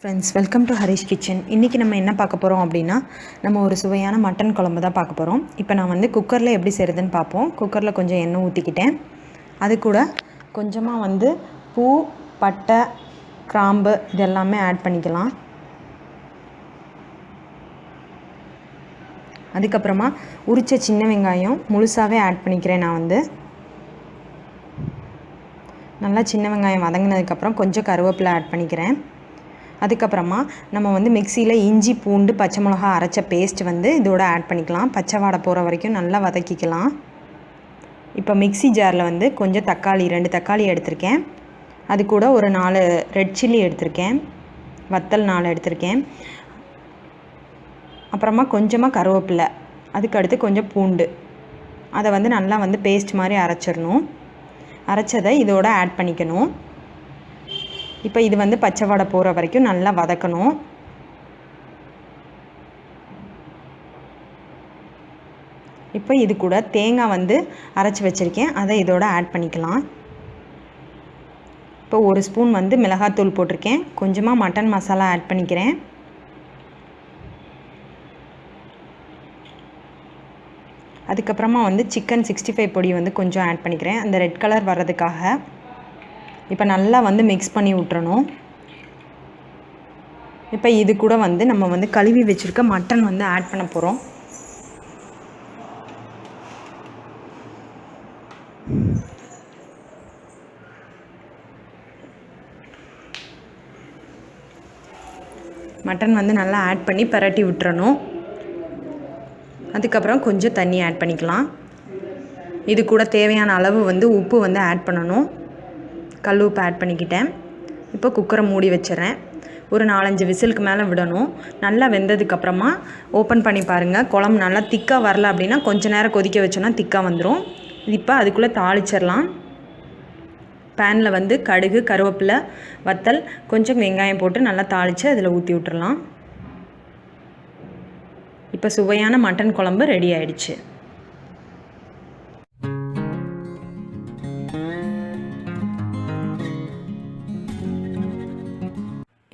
Friends, welcome to Harish kitchen. இன்றைக்கி நம்ம என்ன பார்க்க போகிறோம் அப்படின்னா, நம்ம ஒரு சுவையான மட்டன் குழம்பு தான் பார்க்க போகிறோம். இப்போ நான் வந்து குக்கரில் எப்படி செய்கிறதுன்னு பார்ப்போம். குக்கரில் கொஞ்சம் எண்ணெய் ஊற்றிக்கிட்டேன். அது கூட கொஞ்சமாக வந்து பூ, பட்டை, கிராம்பு இதெல்லாமே ஆட் பண்ணிக்கலாம். அதுக்கப்புறமா உரித்த சின்ன வெங்காயம் முழுசாகவே ஆட் பண்ணிக்கிறேன். நான் வந்து நல்லா சின்ன வெங்காயம் வதங்கினதுக்கப்புறம் கொஞ்சம் கருவேப்பிலை ஆட் பண்ணிக்கிறேன். அதுக்கப்புறமா நம்ம வந்து மிக்சியில் இஞ்சி, பூண்டு, பச்சை மிளகா அரைச்ச பேஸ்ட் வந்து இதோட ஆட் பண்ணிக்கலாம். பச்சை வாடை போகிற வரைக்கும் நல்லா வதக்கிக்கலாம். இப்போ மிக்சி ஜாரில் வந்து கொஞ்சம் தக்காளி, 2 தக்காளி எடுத்திருக்கேன். அது கூட ஒரு 4 ரெட் சில்லி எடுத்திருக்கேன். வத்தல் 4 எடுத்திருக்கேன். அப்புறமா கொஞ்சமாக கருவேப்பிலை, அதுக்கடுத்து கொஞ்சம் பூண்டு, அதை வந்து நல்லா வந்து பேஸ்ட் மாதிரி அரைச்சிடணும். அரைச்சதை இதோட ஆட் பண்ணிக்கணும். இப்போ இது வந்து பச்சை வாடை போகிற வரைக்கும் நல்லா வதக்கணும். இப்போ இது கூட தேங்காய் வந்து அரைச்சி வச்சுருக்கேன், அதை இதோட ஆட் பண்ணிக்கலாம். இப்போ 1 ஸ்பூன் வந்து மிளகாத்தூள் போட்டிருக்கேன். கொஞ்சமாக மட்டன் மசாலா ஆட் பண்ணிக்கிறேன். அதுக்கப்புறமா வந்து சிக்கன் 65 பொடி வந்து கொஞ்சம் ஆட் பண்ணிக்கிறேன், அந்த ரெட் கலர் வர்றதுக்காக. இப்போ நல்லா வந்து மிக்ஸ் பண்ணி விட்டுறணும். இப்போ இது கூட வந்து நம்ம வந்து கழுவி வச்சுருக்க மட்டன் வந்து ஆட் பண்ண போகிறோம். மட்டன் வந்து நல்லா ஆட் பண்ணி பரட்டி விட்டுறணும். அதுக்கப்புறம் கொஞ்சம் தண்ணி ஆட் பண்ணிக்கலாம். இது கூட தேவையான அளவு வந்து உப்பு வந்து ஆட் பண்ணணும். கல் உப்பு ஆட் பண்ணிக்கிட்டேன். இப்போ குக்கரை மூடி வச்சிடறேன். ஒரு 4-5 விசிலுக்கு மேலே விடணும். நல்லா வெந்ததுக்கப்புறமா ஓப்பன் பண்ணி பாருங்கள். குழம்பு நல்லா திக்காக வரல அப்படின்னா கொஞ்சம் நேரம் கொதிக்க வச்சோன்னா திக்காக வந்துடும். இப்போ அதுக்குள்ளே தாளிச்சிடலாம். பேனில் வந்து கடுகு, கருவேப்பிலை, வத்தல், கொஞ்சம் வெங்காயம் போட்டு நல்லா தாளித்து அதில் ஊற்றி விட்டுறலாம். இப்போ சுவையான மட்டன் குழம்பு ரெடி ஆயிடுச்சு.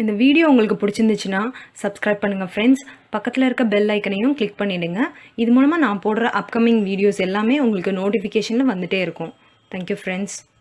இந்த வீடியோ உங்களுக்கு பிடிச்சிருந்துச்சுன்னா சப்ஸ்கிரைப் பண்ணுங்கள் ஃப்ரெண்ட்ஸ். பக்கத்தில் இருக்க பெல் ஐக்கனையும் கிளிக் பண்ணிவிடுங்க. இது மூலமாக நான் போடுற அப்கமிங் வீடியோஸ் எல்லாமே உங்களுக்கு நோட்டிஃபிகேஷனில் வந்துகிட்டே இருக்கும். Thank you friends.